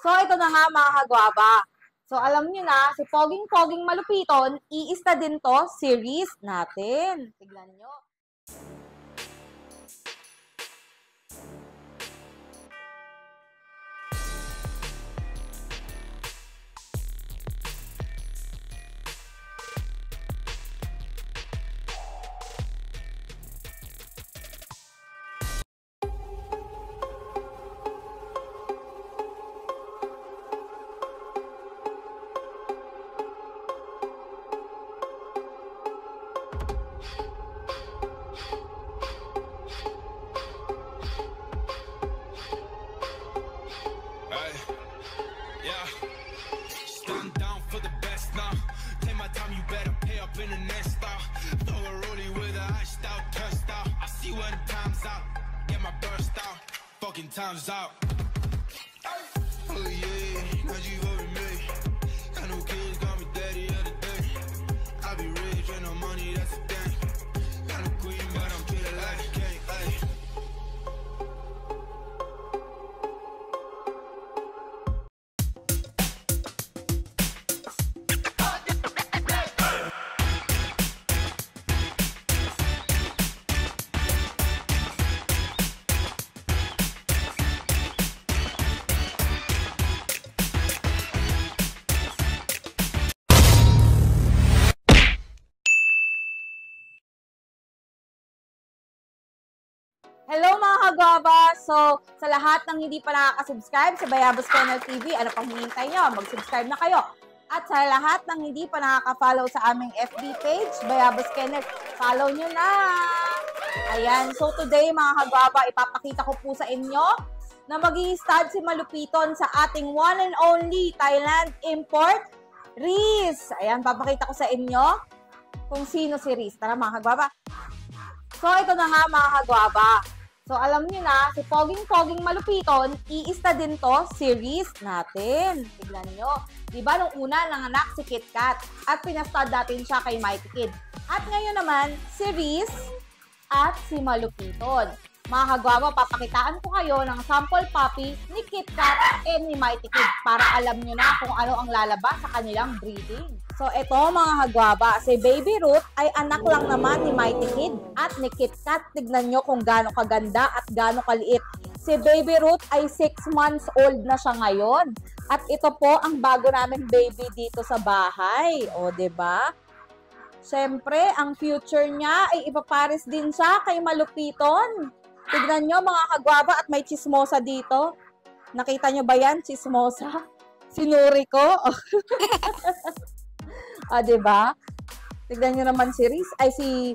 So, ito na nga mga kagwaba. So, alam nyo na, si Poging-Poging Malupiton, iista din to series natin. Tignan nyo. In the next stop, throw a rollie with a iced out, test out. I see where the time's out, get my burst out, fucking time's out. Oh yeah, now you over me. Got no kids, got me daddy of the day. I be rich, ain't no money, that's a thing. Got no queen, but I'm treated like a king. Ay. Hello mga kagwaba! So, sa lahat ng hindi pa nakaka-subscribe sa Bayabas Channel TV, ano pang hinihintay nyo? Mag-subscribe na kayo. At sa lahat ng hindi pa nakaka-follow sa aming FB page, Bayabas Channel, follow nyo na! Ayan, so today mga kagwaba, ipapakita ko po sa inyo na mag-i-stud si Malupiton sa ating one and only Thailand import, Riz. Ayan, papakita ko sa inyo kung sino si Riz. Tara mga kagwaba! So, ito na nga mga kagwaba. So, alam nyo na, si Poging-Poging Malupiton, iista din to series natin. Tignan nyo. Diba, nung una, nanganak si KitKat at pinastad natin siya kay Mighty Kid. At ngayon naman, si Riz at si Malupiton. Mga kagwaba, papakitaan ko kayo ng sample puppy ni KitKat and ni Mighty Kid para alam nyo na kung ano ang lalabas sa kanilang breeding. So, ito mga kagwaba, si Baby Ruth ay anak lang naman ni Mighty Kid at ni KitKat. Tignan nyo kung gaano kaganda at gaano kaliit. Si Baby Ruth ay 6 months old na siya ngayon. At ito po ang bago namin baby dito sa bahay. O, diba? Siyempre, ang future niya ay ipapares din siya kay Malupiton. Tignan nyo mga kagwaba at may chismosa dito. Nakita nyo ba yan? Chismosa? Sinuri ko? Diba? Tignan nyo naman si Riz, ay si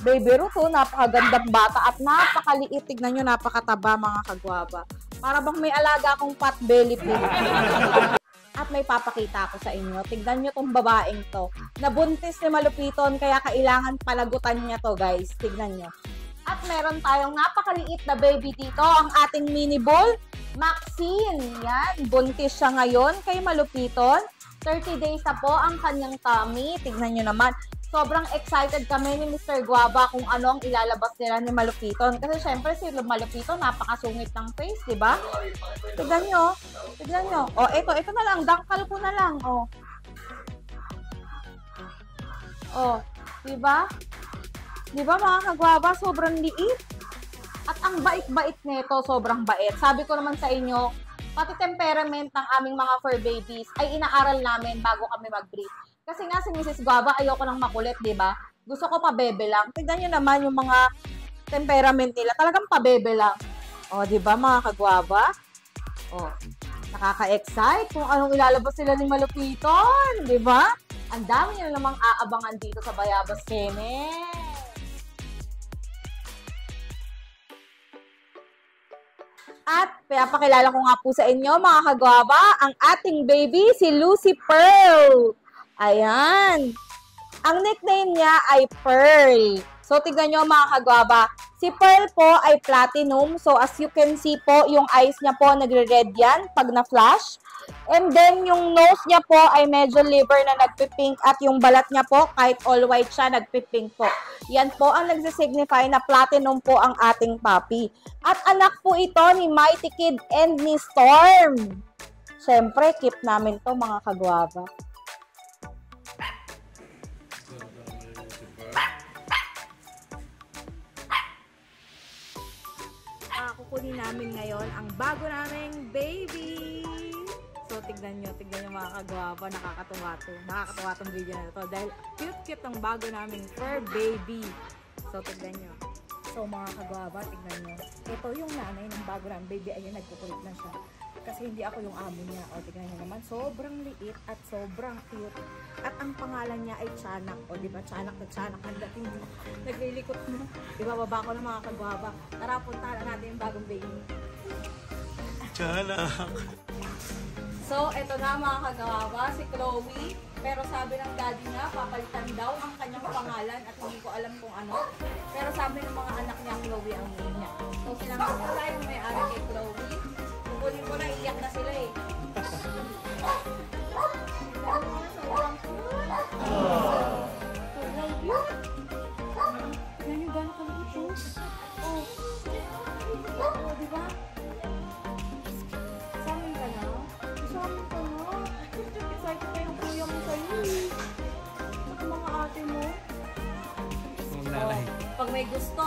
Baby Ruth, napakagandang bata at napakaliit. Tignan nyo, napakataba mga kagwaba. Para bang may alaga akong pot belly pig. At may papakita ako sa inyo. Tignan nyo tong babaeng to. Nabuntis ni Malupiton, kaya kailangan palagutan niya to, guys. Tignan nyo. At meron tayong napakaliit na baby dito, ang ating mini bull, Maxine. Yan, buntis siya ngayon kay Malupiton. 30 days na po ang kanyang tummy. Tignan nyo naman. Sobrang excited kami ni Mr. Guava kung ano ang ilalabas nila ni Malupiton. Kasi syempre si Malupiton napakasungit ng face, di ba? Tignan nyo. Tignan nyo. O, ito na lang. Dangkal ko na lang. O. O, di ba? Di ba mga kagwaba? Sobrang liit. At ang bait-bait nito, sobrang bait. Sabi ko naman sa inyo, pati temperament ng aming mga fur babies ay inaaral namin bago kami mag-breed. Kasi nga si Mrs. Guava, ayoko nang makulit, di ba? Gusto ko pabebe lang. Tignan nyo naman yung mga temperament nila. Talagang pabebe lang. O, di ba mga kagwaba? O, nakaka-excite kung anong ilalabas sila ni Malupiton. Di ba? Ang dami nyo namang aabangan dito sa Bayabas Channel. At pinapakilala ko nga po sa inyo mga kagwaba, ang ating baby si Lucy Pearl. Ayan. Ang nickname niya ay Pearl. So tignan nyo mga kagwaba, si Pearl po ay platinum. So as you can see po, yung eyes niya po nagre-red yan pag na-flash. And then yung nose niya po ay medyo liver na nagpipink at yung balat niya po kahit all white siya nagpipink po. Yan po ang nagsisignify na platinum po ang ating puppy. At anak po ito ni Mighty Kid and ni Storm. Siyempre, keep namin to mga kagwaba. Kukunin namin ngayon ang bago naming baby. So, tignan nyo mga kagwapa. Nakakatuwa tong video na to. Dahil cute ang bago naming fur baby. So, tignan nyo. So, mga kagwapa, tignan nyo. Ito yung nanay ng bago naming baby. Ayun, nagkukulit na siya. Kasi hindi ako yung amo niya. O, tignan nyo naman. Sobrang liit at sobrang cute. At ang pangalan niya ay Tiyanak. O, diba? Tiyanak na Tiyanak. Ang dating naglilikot na. Ibababa ko ng mga kagwapa. Tara, punta na natin yung bagong baby. Tiyanak! So, eto na mga kagwapa, si Chloe. Pero sabi ng daddy niya, papalitan daw ang kanyang pangalan at hindi ko alam kung ano. Pero sabi ng mga anak niya, Chloe ang name niya. So, silang wala yung may-ari kay Chloe. Kukunin ko na, iiyak na sila eh. Sobrang cute. Sobrang cute. Yan yung gano'n kami ito. Oh. Oh, diba? Samin ka na? Samin ka na? Excited na yung kuya mo sa'yo eh. Saka mga ate mo. Pag may gusto,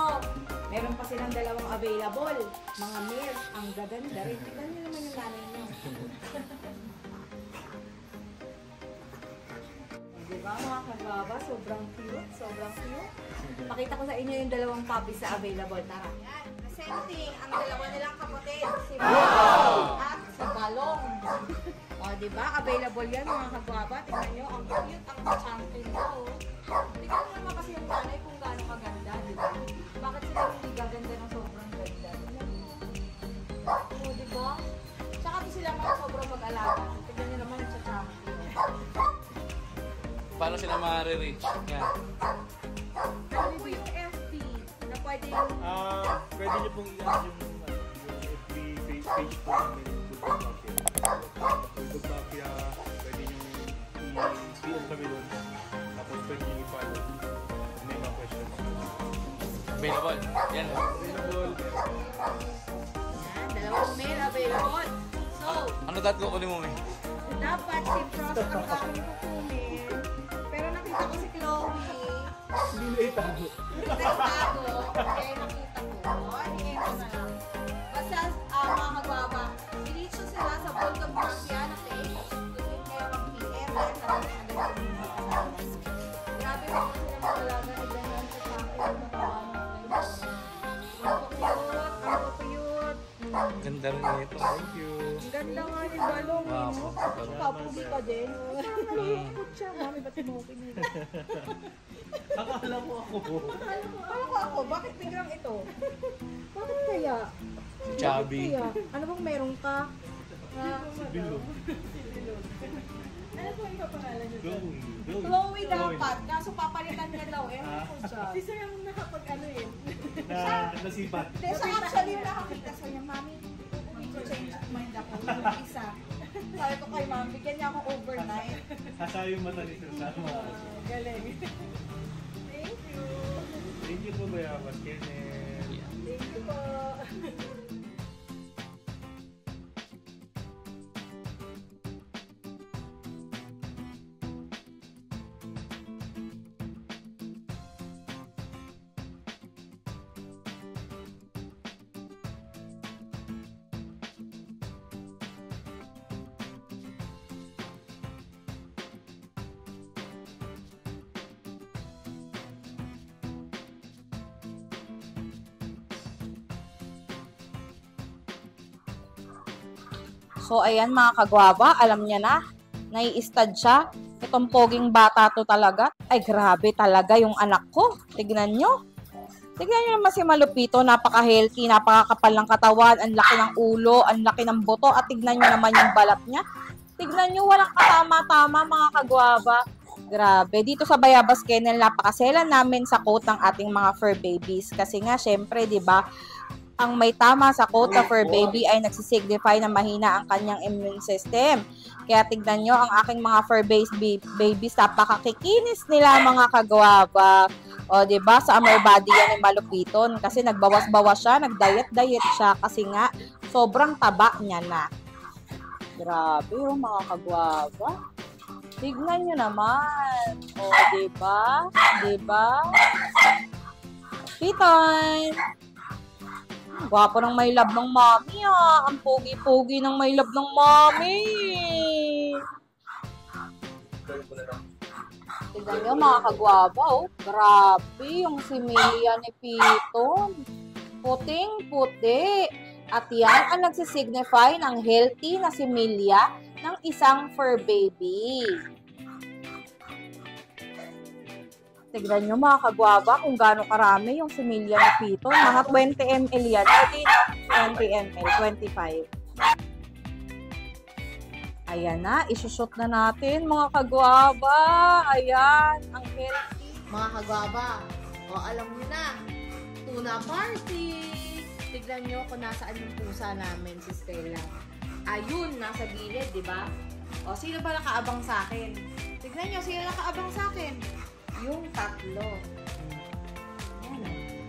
meron pa silang dalawang available. Mga males, ang gaganda rin. Tignan nyo naman yung nanay nyo. Diba mga kagwaba? Sobrang cute. Sobrang cute. Pakita ko sa inyo yung dalawang puppies na available. Tara. Same thing. Ang dalawa nilang kapatid. Si Balong at si Balong. O, diba? Available yan mga kagwaba. Tignan nyo. Ang cute. Ang champion nyo. Tignan nyo naman kasi yung nanay kung gaano maganda. Diba? Bakit sila hindi gaganda ng sobrang ganda? O, diba? Tsaka di sila mga sobrang mag-alaga. Tignan nyo naman sa champion. Paano sila ma-reach? Yan. Ano po yung FB na pwede yung... Pwede nyo pong i-add yung FB page po namin yung Bulldog Mafia. Bulldog Mafia, pwede nyo i-PM kami doon. Tapos pwede nyo i-follow. May mga questions. Available. Yan. Available. Yan, dalawang mail available. So, Ano dati ko kunin mo, eh? dapat si Frost ang aking kukunin. Pero nakita ko si Chloe. Hindi na itago. Nagtago. Kaya nakita ko. Ay, ito na lang. Basta, mga kagwaba, i-reach nyo sila sa Bulldog Mafia na page. Doon kayo mag-PM. Dahil talagang ang ganda yung mga kasama. Grabe mo ko sila mag-alaga. Ilan yan sa champion. Ang cute. Ganda rin ito. Thank you. Ang ganda nga yung balong. Wow. Kapugi ka din. Nakikot siya. Mami, ba't smoking nila? Akala ko ako. Akala ko ako. Bakit biglang ito? Bakit kaya? Chubby. Kaya? Ano bang meron ka? Bilog. Ano po yung kapangalan niyo? Chloe. Chloe dapat. Kaso papalitan niya daw. Ko siya. Si Sir ang nakapag-ano eh. Nasipat. Hindi, siya actually nakakita sa niya. Mami, change of mind ako. Yung isa. Sabi ko kay Mami, bigyan niya ako overnight. Sasayo yung mata ni Sir Sama. Galing. Thank you. Thank you po, Bayabas Kenneth. Thank you po. So, ayan mga kagwaba, alam niya na, nai-stud siya. Itong poging bata to talaga. Ay, grabe talaga yung anak ko. Tignan nyo. Tignan nyo naman si Malupito, napaka-healthy, napakakapal ng katawan, ang laki ng ulo, ang laki ng buto, at tignan nyo naman yung balat niya. Tignan nyo, walang katama-tama mga kagwaba. Grabe. Dito sa Bayabas Kennel, napakasela namin sa coat ng ating mga fur babies. Kasi nga, syempre, di ba, ang may tama sa coat na fur baby ay nagsisignify na mahina ang kanyang immune system. Kaya tignan nyo, ang aking mga fur babies, napakakikinis nila mga kagwaba. O, diba, sa summer body yan ni Malupiton. Kasi nagbawas-bawas siya, nag-diet-diet siya kasi nga, sobrang taba niya na. Grabe, mga kagwaba. Tignan nyo naman. O, diba? Diba? Piton! Gwapo ng may love ng mommy, ah. Ang pogi-pogi ng may love ng mommy. Tignan nyo, mga kagwaba, oh. Grabe, yung similya ni Piton. Puting-puti. At yan ang nagsisignify ng healthy na similya ng isang fur baby. Tignan nyo, mga kagwaba, kung gaano karami yung similya ni Piton. Mga 20 ml yan. Hindi 20 ml, 25. Ayan na, isushoot na natin, mga kagwaba. Ayan, ang healthy. Mga kagwaba, o alam niyo na, tuna party. Tignan nyo kung nasaan yung pusa namin, si Stella. Ayun, nasa gilid, di ba? O, sino ba nakaabang sa akin? Tignan nyo, sino nakaabang sa akin? Yung tatlo. Ayan,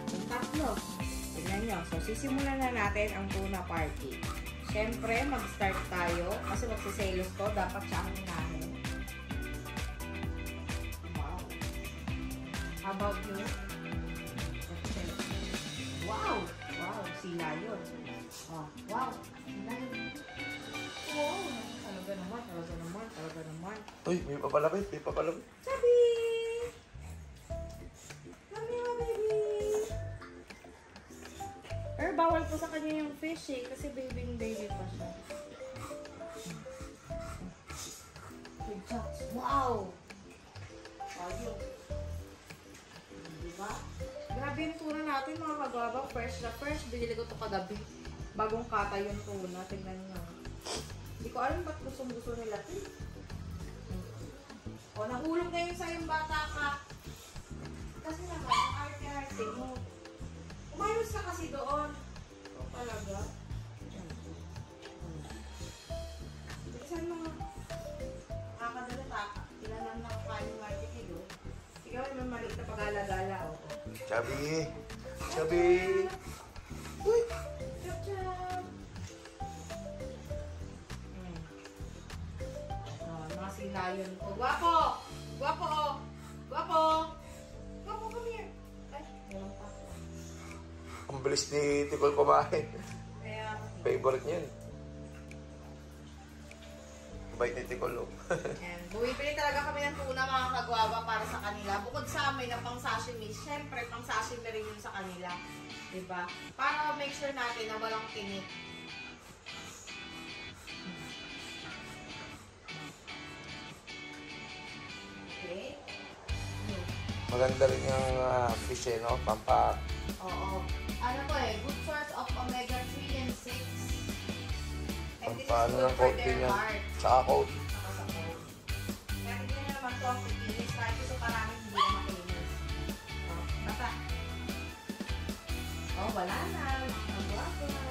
yung tatlo. Tignan nyo. So, sisimulan na natin ang tuna party. Siyempre, mag-start tayo. Kasi magsiselos to. Dapat siya ang namin. Wow. How about you? Wow! Wow, sila yun. Oh, wow, sila yun. Wow, talaga naman, talaga naman, talaga naman. Uy, may papalapit, may papalapit. Sabi! Sabi mo, baby! Pero bawal po sa kanya yung fish eh, kasi baby pa siya. Good job. Wow! Ayun. Diba? Grabe yung tuna natin, mga kagwaba. Fresh na fresh. Binili ko ito kagabi. Bagong kata yung tuna. Tingnan nyo. Hindi ko alam ba't gusto nila ito. O, nahulog na yun sa yung bata ka. Kasi naman, ang arte-arte mo. Umayos ka kasi doon. O, talaga. Bilisan mo. Nakakadalata. Ilan lang nakakain yung arte kilo. Ikaw ay maliit na pag-alagala. Chubby! Chubby! Uy! Chub-chub! Mga silayon ko. Gwapo! Gwapo! Gwapo! Gwapo, come here! Ay, meron pa. Ang bilis ni Ticol kumain. Kaya, Favorite niya yun. Bait ni Ticol, oh. and bumibili talaga kami ng tuna, mga kagwaba, para sa kanila. Bukod sa amin na pang sashimi, syempre pang sashimi rin yun sa kanila. Diba? Para make sure natin na walang tinik. Okay? Maganda rin yung fish, eh, no? Pampa. Oo. Ano to eh, good source of omega-3 and 6. And this is Paano good ng for coating their yan? heart. Tsaka coat. Kaya hindi na naman to ang kikinis kahit gusto parang hindi na makinis. Oh, basta. Oh, wala na. Nagwapo na.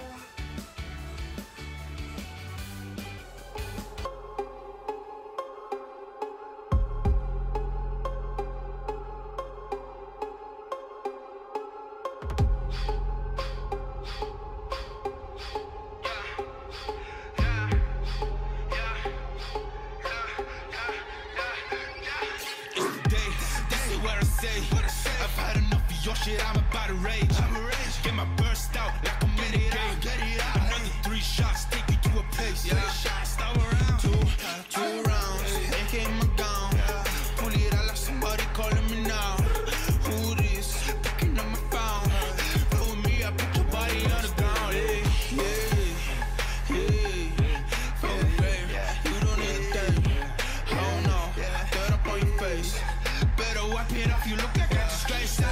I've had enough of your shit, I'm about to rage. Get my burst out like I'm in a game. Another 3 shots, take you to a place. Stop around. Two rounds, AK in my gown. Pull it out like somebody calling me now. Who this? Picking up my phone. Roll with me, I put your body on the ground. Hey, oh babe, you don't need a thing. Oh no, dirt up on your face. Better wipe it off, you look like a disgrace.